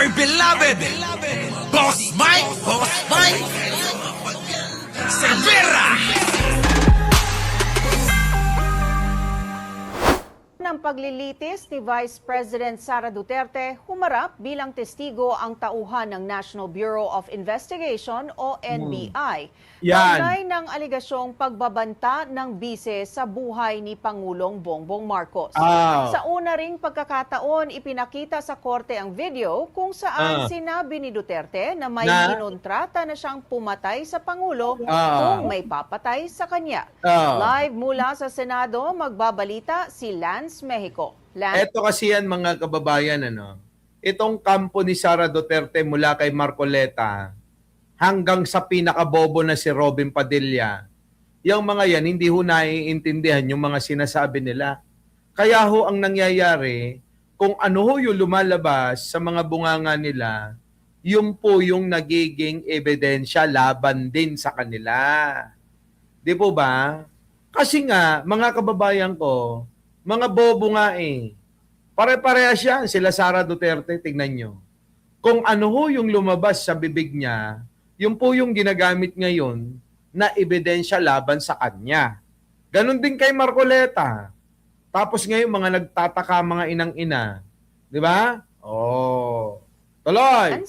dear beloved, Boss Mike, Cervera. Ng paglilitis ni Vice President Sara Duterte, humarap bilang testigo ang tauhan ng National Bureau of Investigation o NBI. Kaugnay ng aligasyong pagbabanta ng bise sa buhay ni Pangulong Bongbong Marcos. Sa una ring pagkakataon, ipinakita sa korte ang video kung saan sinabi ni Duterte na may kinontrata na siyang pumatay sa Pangulo kung may papatay sa kanya. Live mula sa Senado, magbabalita si Lance Mexico. Ito kasi yan mga kababayan, itong kampo ni Sara Duterte mula kay Marcoleta hanggang sa pinakabobo na si Robin Padilla, yung mga yan hindi ho naiintindihan yung mga sinasabi nila. Kaya ho ang nangyayari, kung ano ho yung lumalabas sa mga bunganga nila, yun po yung nagiging ebidensya laban din sa kanila. Di po ba? Kasi nga, mga kababayan ko, mga bobo nga eh. Pare-parehas yan, sila Sara Duterte, tignan nyo. Kung ano ho yung lumabas sa bibig niya, yun po yung ginagamit ngayon na ebidensya laban sa kanya. Ganon din kay Marcoleta. Tapos ngayon mga nagtataka mga inang-ina. Di ba? Oh. Tuloy!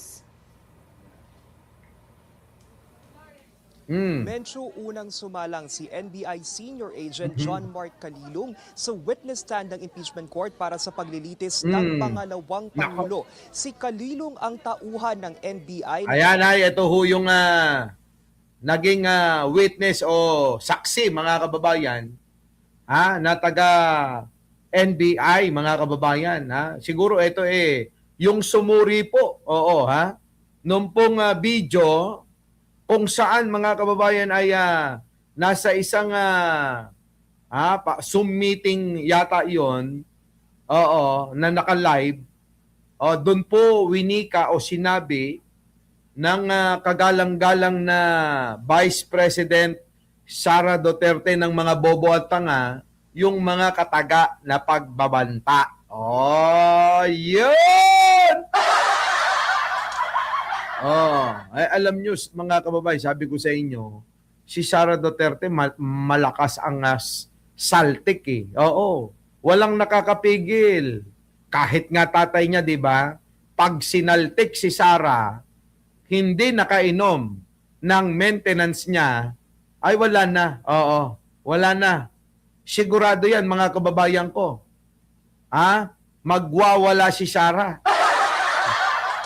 Mencho unang sumalang si NBI Senior Agent John Mark Calilong sa witness stand ng impeachment court para sa paglilitis ng pangalawang Pangulo. Si Calilong ang tauhan ng NBI. Ayan ay, ito ho yung naging witness o saksi mga kababayan na taga NBI mga kababayan. Siguro ito yung sumuri po. Oo nung pong video kung saan mga kababayan ay nasa isang Zoom meeting yata iyon, na naka-live, doon po winika o sinabi ng kagalang-galang na Vice President Sara Duterte ng mga bobo at tanga, yung mga kataga na pagbabanta. Yun! Alam nyo, mga kababayan, sabi ko sa inyo, si Sara Duterte malakas ang saltik eh. Oo, walang nakakapigil. Kahit nga tatay niya, di ba? Pag sinaltik si Sara, hindi nakainom ng maintenance niya, ay wala na. Oo, wala na. Sigurado yan, mga kababayan ko. Magwawala si Sara.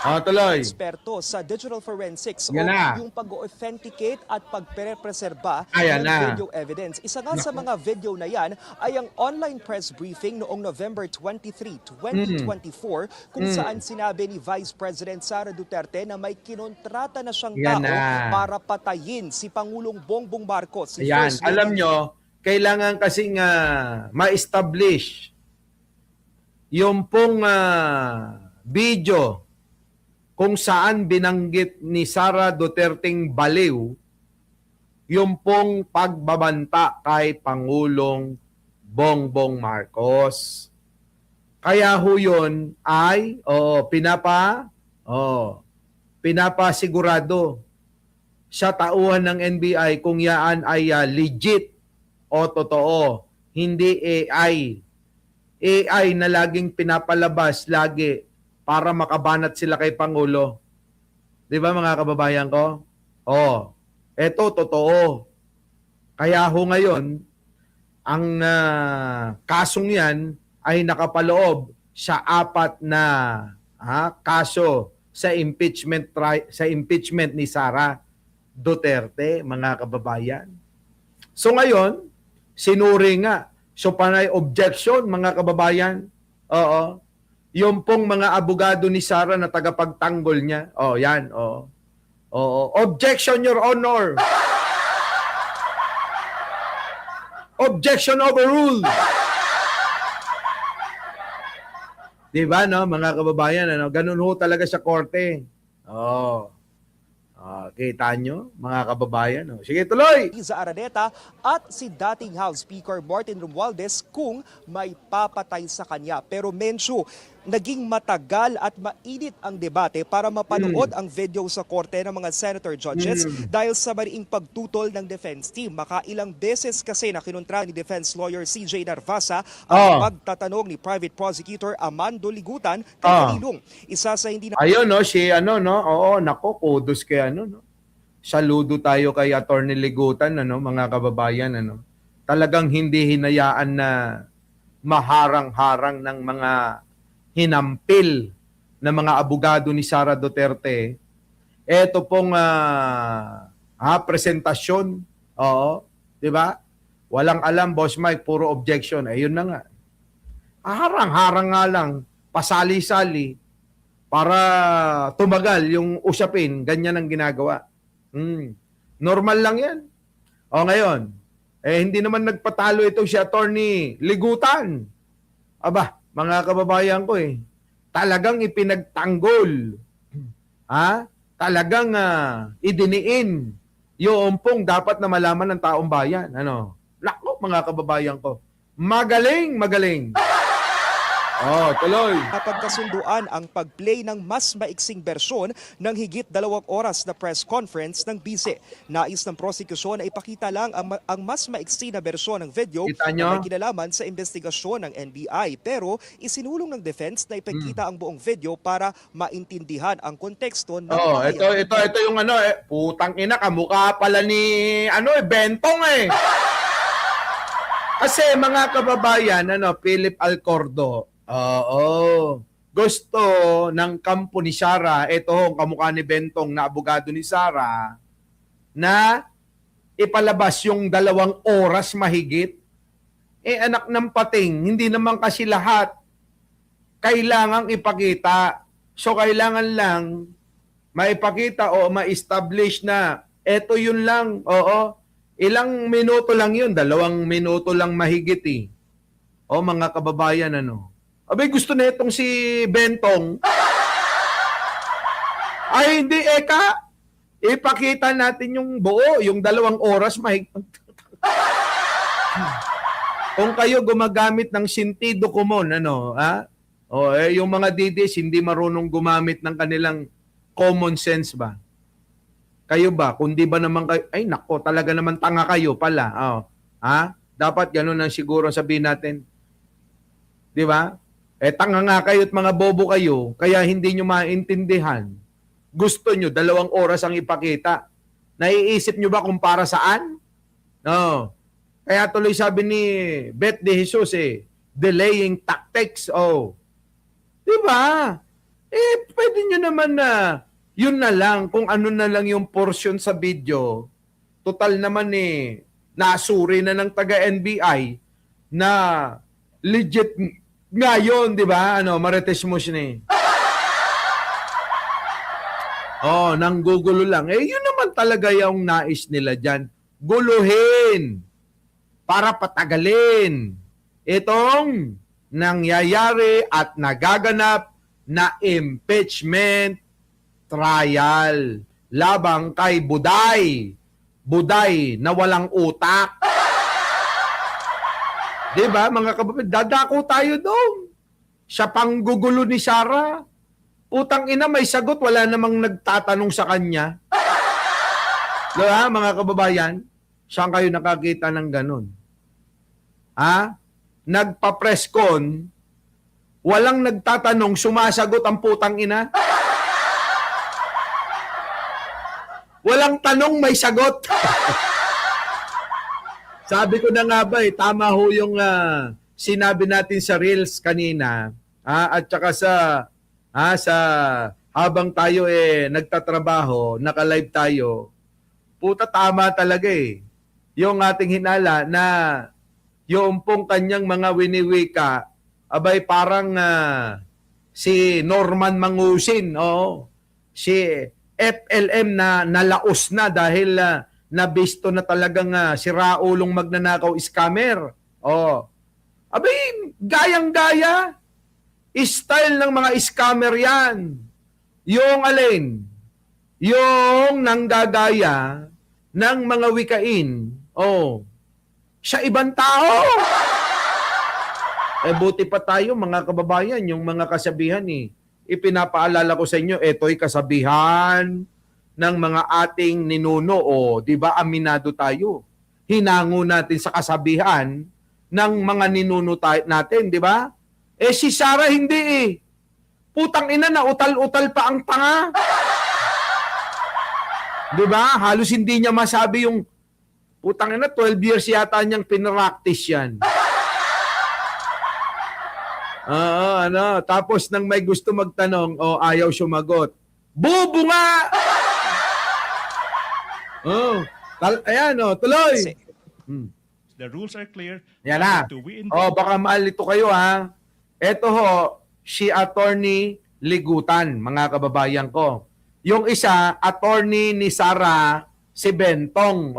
Tuloy. Eksperto sa digital forensics o Yan na. yung pag-authenticate at pagpre-preserba Ayan ng na. video evidence. Isa nga sa mga video na yan ay ang online press briefing noong November 23, 2024 kung saan sinabi ni Vice President Sara Duterte na may kinontrata na siyang Yan tao na. para patayin si Pangulong Bongbong Marcos. Si Ayan, First Lady. alam nyo, kailangan kasing ma-establish yung pong video kung saan binanggit ni Sara Duterteng baliw yung pong pagbabanta kay Pangulong Bongbong Marcos. Kaya ho yun ay pinapasigurado sa tauhan ng NBI kung yaan ay legit o totoo, hindi AI. AI na laging pinapalabas lagi para makabanat sila kay Pangulo. Di ba mga kababayan ko? Eto totoo. Kaya ho ngayon, ang kasong yan ay nakapaloob sa 4 na kaso sa impeachment ni Sara Duterte, mga kababayan. So ngayon, sinuri nga. So panay objection, mga kababayan. Yung pong mga abogado ni Sara na tagapagtanggol niya. Yan. Objection, Your Honor. Objection overruled. Diba, no, mga kababayan? Ganun ho talaga sa korte. Kita nyo, mga kababayan. Sige, tuloy! Liza Araneta at si dating House Speaker Martin Romualdez kung may papatay sa kanya. Pero Mencho, naging matagal at mainit ang debate para mapanood ang video sa korte ng mga senator judges dahil sa mariing pagtutol ng defense team. Makailang beses kasi na kinontra ni defense lawyer CJ Narvasa ang pagtatanong ni private prosecutor Amando Ligutan kay Kalilong. Isa sa hindi na Ayun, no, si ano, no? Oo, nako, kudos kay ano, no? Saludo tayo kay Attorney Ligutan, ano, mga kababayan, ano? Talagang hindi hinayaan na maharang-harang ng mga hinampil na mga abogado ni Sara Duterte. Ito pong presentasyon. Oo, 'di ba? Walang alam, Boss Mike, puro objection. Ayun na nga. Harang-harang nga lang, pasali-sali para tumagal yung usapin. Ganyan ang ginagawa. Normal lang 'yan. O ngayon, hindi naman nagpatalo ito si Attorney Ligutan. Aba, mga kababayan ko talagang ipinagtanggol. Talagang idiniin yung pong dapat na malaman ng taong bayan. Ano? Lako, mga kababayan ko. Magaling, magaling. Tuloy. Napagkasunduan ang pag-play ng mas maiksing bersyon ng higit 2 oras na press conference ng bise. Nais ng prosekusyon na ipakita lang ang mas maiksi na bersyon ng video na may kinalaman sa investigasyon ng NBI. Pero isinulong ng defense na ipakita ang buong video para maintindihan ang konteksto ng ito yung putang ina, kamukha pala ni Bentong Kasi mga kababayan, Philip Alcordo, gusto ng kampo ni Sara, ito ang kamukha ni Bentong na abogado ni Sara, na ipalabas yung 2 oras mahigit. Anak ng pating, hindi naman kasi lahat kailangang ipakita. So kailangan lang maipakita o ma-establish na eto yun lang. Ilang minuto lang yun, 2 minuto lang mahigit mga kababayan, Abay, gusto na itong si Bentong. Ay, hindi, ipakita natin yung buo, yung 2 oras mahigit. Kung kayo gumagamit ng sentido común, yung mga didis hindi marunong gumamit ng kanilang common sense ba? Kayo ba? Kundi ba naman kayo, ay nako, talaga naman tanga kayo pala. Dapat gano'n ang siguro sabihin natin. Di ba? Tanga nga kayo at mga bobo kayo, kaya hindi nyo maintindihan. Gusto nyo, 2 oras ang ipakita. Naiisip nyo ba kung para saan? No. Kaya tuloy sabi ni Beth de Jesus, delaying tactics. Di ba? Pwede nyo naman na yun na lang, kung ano na lang yung portion sa video. Total naman nasuri na ng taga-NBI na legit ngayon, di ba? Marites mo siya nanggugulo lang. Yun naman talaga yung nais nila dyan. Guluhin para patagalin itong nangyayari at nagaganap na impeachment trial labang kay Buday. Buday na walang utak. Diba, mga kapatid? Dadako tayo doon. Siya panggugulo ni Sara. Putang ina, may sagot. Wala namang nagtatanong sa kanya. Diba, mga kababayan? Saan kayo nakakita ng ganun? Nagpa-press con, walang nagtatanong, sumasagot ang putang ina. Walang tanong, may sagot. Sabi ko na nga ba, tama ho yung sinabi natin sa Reels kanina, at saka sa habang tayo nagtatrabaho, naka-live tayo, puta tama talaga yung ating hinala na yung pong kanyang mga winiwika, abay parang si Norman Mangusin, si FLM na nalaos na dahil nabisto na talagang si Raulong magnanakaw scammer. Abay, gayang-gaya. Style ng mga scammer yan. Yung alin? Yung nanggagaya ng mga wikain. Sa ibang tao. buti pa tayo mga kababayan, yung mga kasabihan ipinapaalala ko sa inyo, ito'y kasabihan ng mga ating ninuno. O, di ba, aminado tayo. Hinango natin sa kasabihan ng mga ninuno natin, di ba? Si Sarah hindi. Putang ina na, utal-utal pa ang tanga. Di ba? Halos hindi niya masabi yung putang ina, 12 years yata niyang pinractice yan. Tapos nang may gusto magtanong, ayaw sumagot. Bubo nga! Tuloy. The rules are clear. Yan na. We Baka maalito kayo ha. Ito si Attorney Ligutan, mga kababayan ko. Yung isa, attorney ni Sara, si Bentong.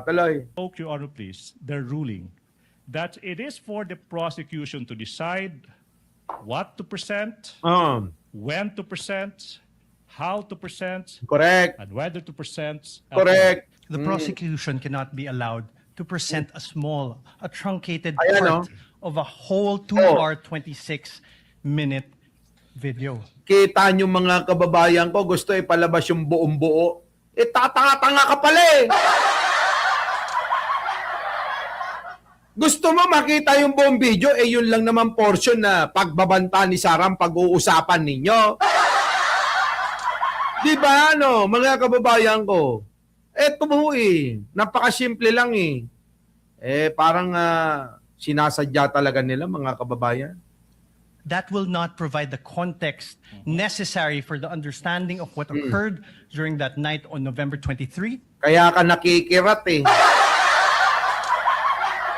Tuloy. invoke, Your Honor, please, the ruling that it is for the prosecution to decide what to present, when to present, how to present, Correct. and whether to present. Correct. The prosecution cannot be allowed to present a truncated Ayan, part of a whole 2-hour, 26-minute video. Kita nyo mga kababayan ko, gusto ipalabas yung buong buo. Tatanga-tanga ka pala eh. Gusto mo makita yung buong video, yun lang naman portion na pagbabanta ni Sarah ang pag-uusapan ninyo. Di ba, mga kababayan ko? Eto mo napakasimple lang parang sinasadya talaga nila, mga kababayan. That will not provide the context necessary for the understanding of what occurred during that night on November 23. Kaya ka nakikirat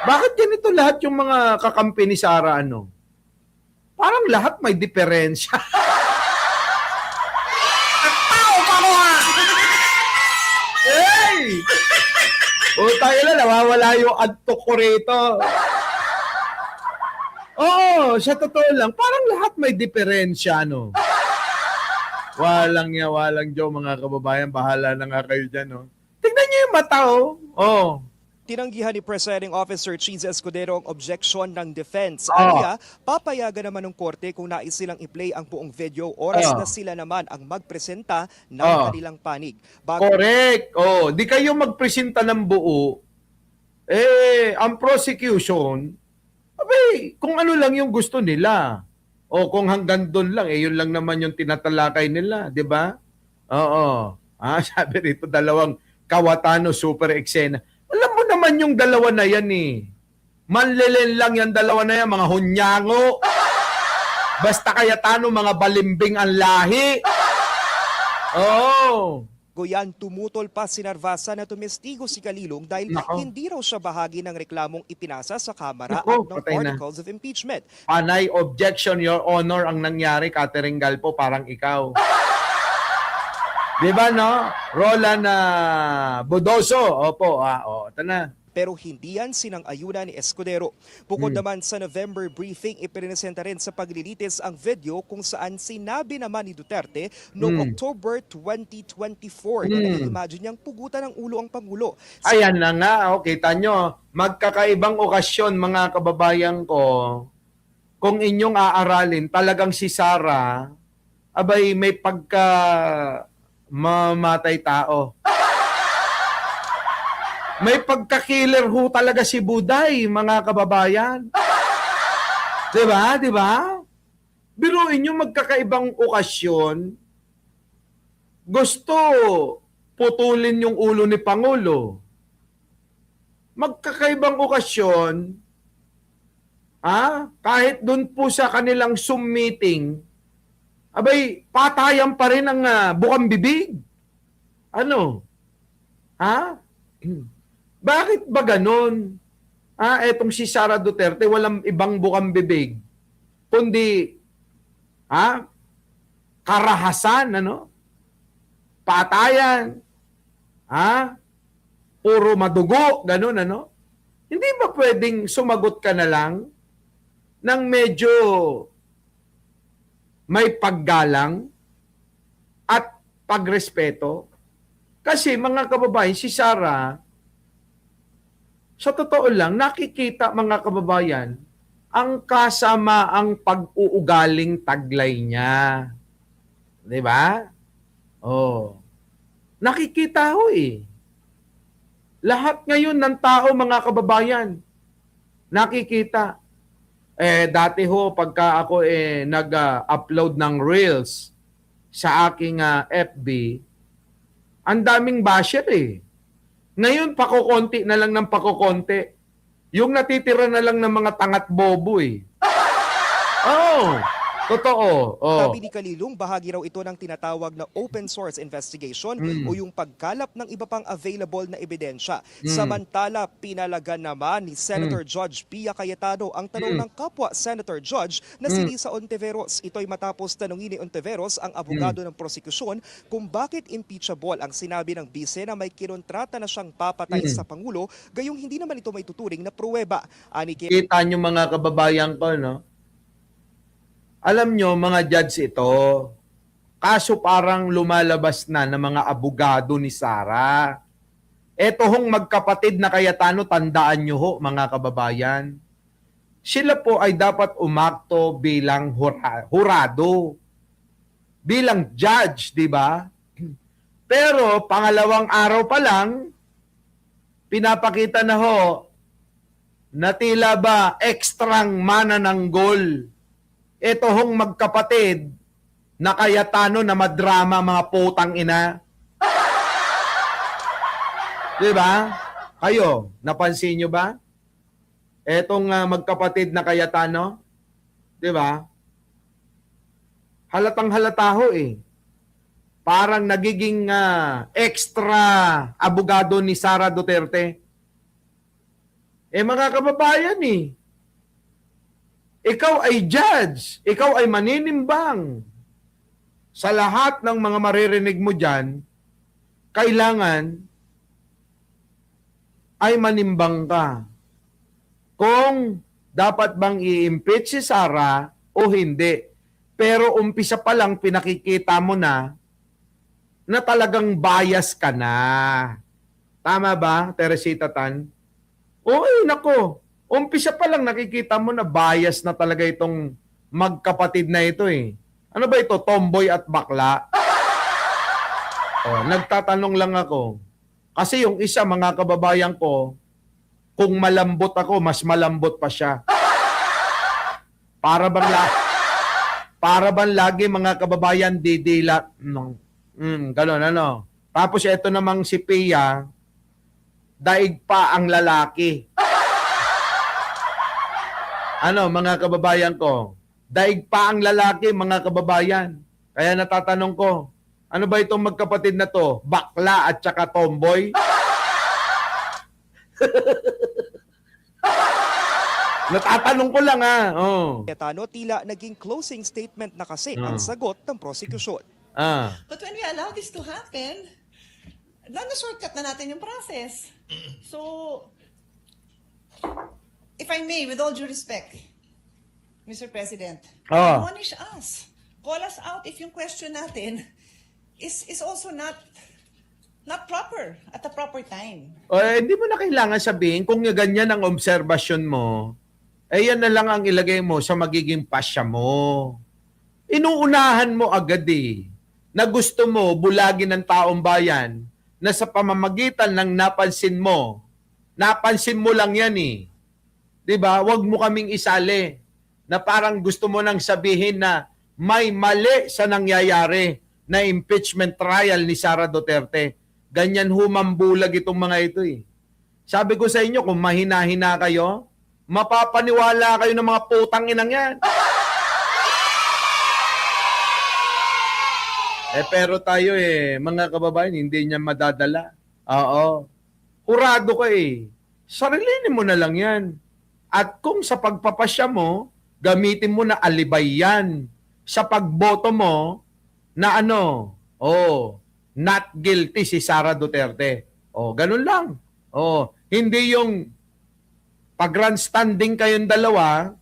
Bakit ganito lahat yung mga kakampi ni Sarah, Parang lahat may diferensya. Tao ka ko Hey! Tayo na, nawawala yung antok ko rito. Sa totoo lang, parang lahat may diferensya, Walang Joe, mga kababayan. Bahala na nga kayo dyan, Tignan niyo yung mata, Tinanggihan ni Presiding Officer Cheese Escudero ang objection ng defense. Anya, papayagan naman ng korte kung nais silang i-play ang buong video, oras na sila naman ang magpresenta ng kanilang panig. Correct. Di kayo magpresenta ng buo. Ang prosecution, kung ano lang yung gusto nila. Kung hanggang doon lang, yun lang naman yung tinatalakay nila, di ba? Sabi rito, dalawang kawatano super eksena. Alam mo naman yung dalawa na yan Manlilin lang yan dalawa na yan, mga hunyango. Basta kayatano, mga balimbing ang lahi. Goyan, tumutol pa si Narvasa na tumestigo si Kalilong dahil hindi raw siya bahagi ng reklamong ipinasa sa Kamara at ng articles of impeachment. Panay objection, Your Honor, ang nangyari, Catherine Galpo, parang ikaw. Di ba, Roland Bodoso. Opo, ito na. Pero hindi yan sinang-ayunan ni Escudero. Bukod naman sa November briefing, ipinesenta rin sa paglilitis ang video kung saan sinabi naman ni Duterte noong October 2024 na nai-imagine niyang pugutan ng ulo ang Pangulo. Ayan na nga, kita nyo, magkakaibang okasyon, mga kababayan ko, kung inyong aaralin, talagang si Sarah, may pagka mamatay tao. May pagka-killer talaga si Buday, mga kababayan. Diba? Biruin nyo, magkakaibang okasyon, gusto putulin yung ulo ni Pangulo. Magkakaibang okasyon, kahit dun po sa kanilang Zoom meeting, patayan pa rin ang bukang bibig. Bakit ba ganon? Etong si Sara Duterte, walang ibang bukang bibig, kundi karahasan, patayan, puro madugo, ganon, Hindi ba pwedeng sumagot ka na lang ng medyo may paggalang at pagrespeto? Kasi mga kababayan, si Sarah, sa totoo lang, nakikita mga kababayan, ang kasama ang pag-uugaling taglay niya. 'Di ba? Oh. Nakikita ho eh. Lahat ngayon ng tao, mga kababayan, nakikita. Dati ho, pagka ako nag-upload ng Reels sa aking FB, ang daming basher eh. Ngayon, pakukonti na lang ng pakukonti. Yung natitira na lang ng mga tangat bobo eh. Oh, totoo. Oh. Sabi ni Kalilong, bahagi raw ito ng tinatawag na open source investigation o yung pagkalap ng iba pang available na ebidensya. Samantala, pinalagan naman ni Senator Judge Pia Cayetano ang tanong ng kapwa Senator Judge na si Risa Ontiveros. Ito'y matapos tanungin ni Ontiveros ang abogado ng prosekusyon kung bakit impeachable ang sinabi ng bise na may kinontrata na siyang papatay sa Pangulo, gayong hindi naman ito may tuturing na pruweba. Kita nyo mga kababayan ko, no? Alam nyo, mga judge ito, kaso parang lumalabas na ng mga abogado ni Sara. Eto hong magkapatid na Cayetano, tandaan nyo ho, mga kababayan. Sila po ay dapat umakto bilang hurado, bilang judge, di ba? Pero pangalawang araw pa lang, pinapakita na ho, na tila ba ekstrang manananggol. Ito hong magkapatid na Cayetano na madrama, mga putang ina. Diba? Kayo, napansin nyo ba? Etong magkapatid na Cayetano, diba? Halatang halata ho eh. Parang nagiging extra abogado ni Sara Duterte. Mga kababayan eh. Ikaw ay judge, ikaw ay maninimbang. Sa lahat ng mga maririnig mo dyan, kailangan ay manimbang ka. Kung dapat bang i-impeach si Sara o hindi. Pero umpisa pa lang pinakikita mo na talagang bias ka na. Tama ba, Teresita Tan? Uy, nako. Umpisa pa lang nakikita mo na bias na talaga itong magkapatid na ito eh. Ano ba ito? Tomboy at bakla? Nagtatanong lang ako. Kasi yung isa, mga kababayan ko, kung malambot ako, mas malambot pa siya. Para bang lagi mga kababayan didila. Ganon, ano. Tapos ito namang si Pia, daig pa ang lalaki. Ano, mga kababayan ko? Daig pa ang lalaki, mga kababayan. Kaya natatanong ko, ano ba itong magkapatid na to? Bakla at saka tomboy? Natatanong ko lang Oh. Cayetano, tila naging closing statement na kasi ang sagot ng prosekusyon. But when we allow this to happen, na-shortcut na natin yung process. So, if I may, with all due respect, Mr. President, admonish us. Call us out if yung question natin is also not proper at the proper time. Hindi mo na kailangan sabihin kung ganyan ang obserbasyon mo, yan na lang ang ilagay mo sa magiging pasya mo. Inuunahan mo agad na gusto mo bulagin ng taong bayan na sa pamamagitan ng napansin mo lang yan eh. 'Di ba? Huwag mo kaming isali na parang gusto mo nang sabihin na may mali sa nangyayari na impeachment trial ni Sara Duterte. Ganyan humambulag itong mga ito eh. Sabi ko sa inyo, kung mahina-hina kayo, mapapaniwala kayo ng mga putang inang yan. Pero tayo mga kababayan, hindi niya madadala. Oo. Hurado ka Sarilinin mo na lang yan. At kung sa pagpapasya mo, gamitin mo na alibay yan. Sa pagboto mo, na not guilty si Sara Duterte. Ganun lang. Hindi yung pag-grandstanding kayong dalawa,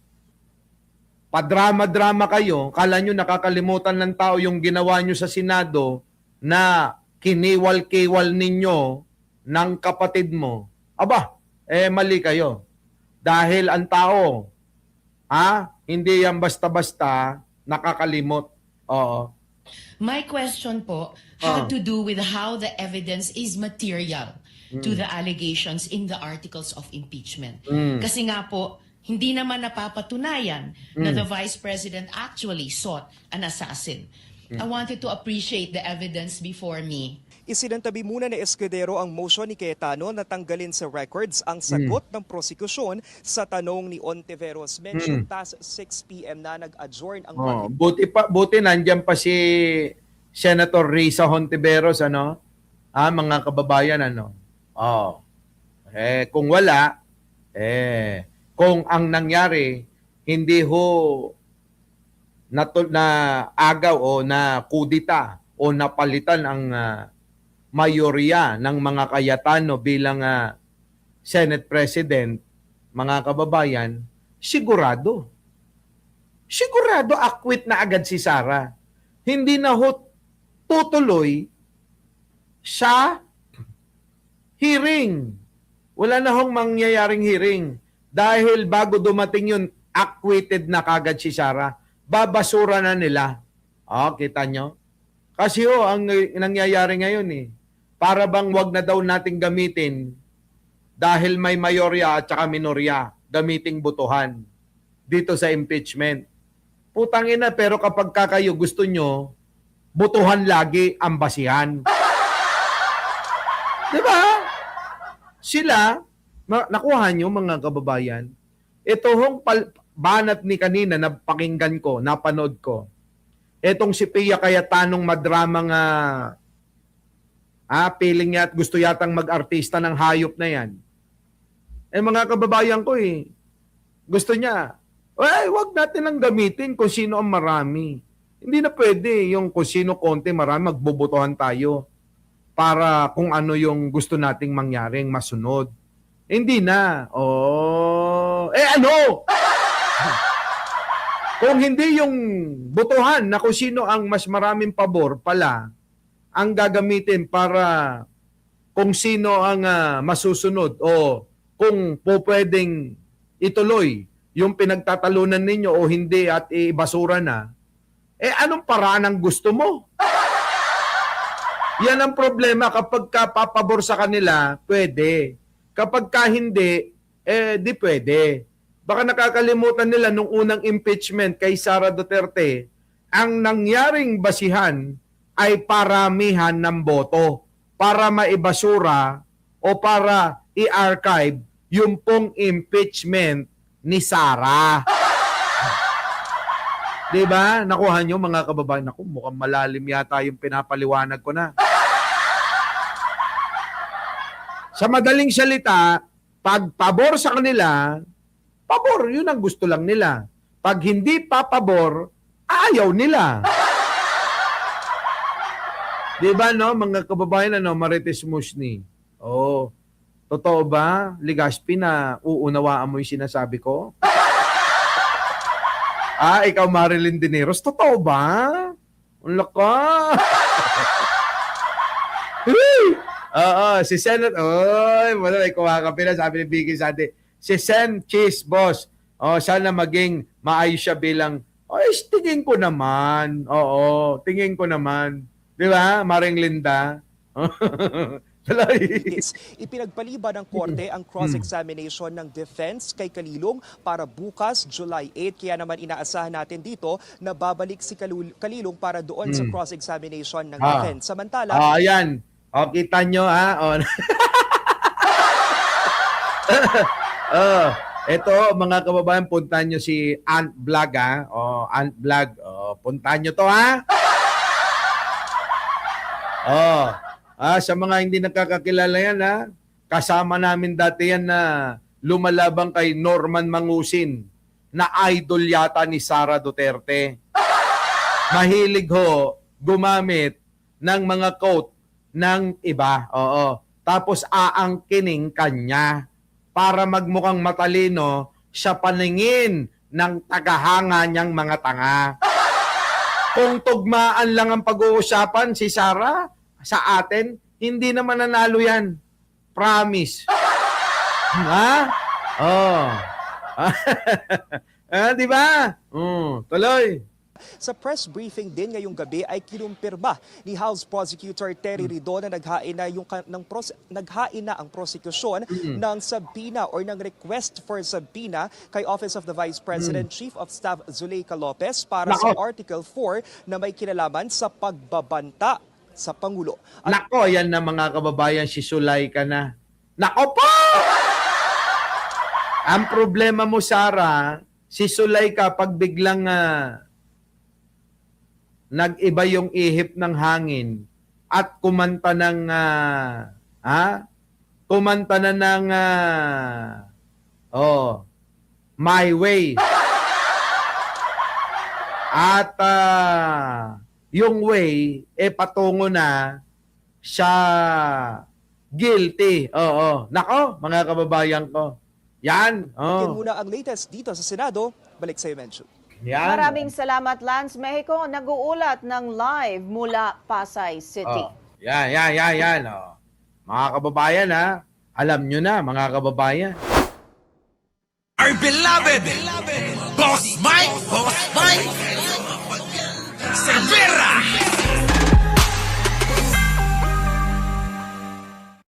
padrama-drama kayo, kala nyo nakakalimutan ng tao yung ginawa nyo sa Senado na kiniwal-kiwal ninyo ng kapatid mo. Aba, mali kayo. Dahil ang tao, Hindi yan basta-basta nakakalimot. Oo. My question po had to do with how the evidence is material to the allegations in the articles of impeachment. Kasi nga po, hindi naman napapatunayan na the Vice President actually sought an assassin. I wanted to appreciate the evidence before me. Isinantabi muna ni Escudero ang motion ni Cayetano na tanggalin sa records ang sagot ng prosekusyon sa tanong ni Ontiveros. Mentioned past 6 p.m. na nag-adjourn ang Buti nandiyan pa si Senator Risa Hontiveros, mga kababayan, kung wala, kung ang nangyari, hindi ho na agaw o na kudita o napalitan ang mayorya ng mga Cayetano bilang Senate President, mga kababayan, sigurado acquit na agad si Sara. Hindi na ho tutuloy sa hearing. Wala na hong mangyayaring hearing. Dahil bago dumating yun, acquitted na kagad si Sara. Babasura na nila. Kita nyo? Kasi ang nangyayari ngayon para bang wag na daw nating gamitin dahil may mayorya at saka minorya, gamiting botohan dito sa impeachment. Putang ina, pero kapag kayo gusto nyo, botohan lagi ang basihan. Diba? Sila, nakuha nyo mga kababayan, ito hong banat ni kanina na pakinggan ko, napanood ko. Etong si Pia Cayetanong madramang feeling niya at gusto yatang mag-artista ng hayop na yan. Mga kababayan ko gusto niya, wag natin lang gamitin kung sino ang marami. Hindi na pwede yung kung sino konti marami, magbobotohan tayo para kung ano yung gusto nating mangyaring masunod. Hindi na. Kung hindi yung botohan na kung sino ang mas maraming pabor pala, ang gagamitin para kung sino ang masusunod o kung po pwedeng ituloy yung pinagtatalunan ninyo o hindi at ibasura na, anong paraan ang gusto mo? Yan ang problema. Kapag ka papabor sa kanila, pwede. Kapag ka hindi, di pwede. Baka nakakalimutan nila nung unang impeachment kay Sara Duterte, ang nangyaring basihan ay paramihan ng boto para maibasura o para i-archive yung pong impeachment ni Sara. Diba? Nakuha nyo mga kababayan. Naku, mukhang malalim yata yung pinapaliwanag ko na. Sa madaling salita, pag pabor sa kanila, pabor, yun ang gusto lang nila. Pag hindi papabor, ayaw nila. Diba mga kababayan, Marites Musni? Totoo ba, Ligaspi, na uunawaan mo yung sinasabi ko? Ikaw Marilyn Dineros, totoo ba? Ang laka. Si Senator, wala, kuha ka pila, sabi ni Vicky Sante. Si Sen Cheese Boss, sana maging maayos siya bilang, tingin ko naman. Tingin ko naman. Di ba, Maring Linda? Ipinagpaliban ng korte ang cross-examination ng defense kay Kalilong para bukas, July 8. Kaya naman inaasahan natin dito na babalik si Kalilong para doon sa cross-examination ng defense. Samantala, ayan. Kita nyo, ito, mga kababayan, puntahan nyo si Aunt Vlog, Aunt Vlog. Puntahan nyo to, sa mga hindi nakakakilala yan, kasama namin dati yan na lumalabang kay Norman Mangusin, na idol yata ni Sara Duterte. Mahilig ho gumamit ng mga quote ng iba. Tapos aangkining kanya para magmukhang matalino sa paningin ng tagahanga niyang mga tanga. Kung tugmaan lang ang pag-uusapan si Sara sa atin, hindi naman nanalo yan. Promise. Di ba? Tuloy. Sa press briefing din ngayong gabi ay kinumpirma ni House Prosecutor Terry Ridon na naghain na ang prosekusyon ng subpoena or ng request for subpoena kay Office of the Vice President Chief of Staff Zuleika Lopez para sa Article 4 na may kinalaman sa pagbabanta sa Pangulo. Nako, yan na mga kababayan, si Zuleika na. Nako po! Ang problema mo, Sara, si Zuleika pag biglang nag-iba yung ihip ng hangin at kumanta ng My Way. At yung way patungo na siya guilty. Nako, mga kababayan ko. Yan. Yan muna ang latest dito sa Senado. Balik sa iyo, Menchu. Yan. Maraming salamat, Lance Mexico. Nag-uulat ng live mula Pasay City. Yan. Mga kababayan, alam nyo na, mga kababayan. Our beloved Boss Mike Cervera.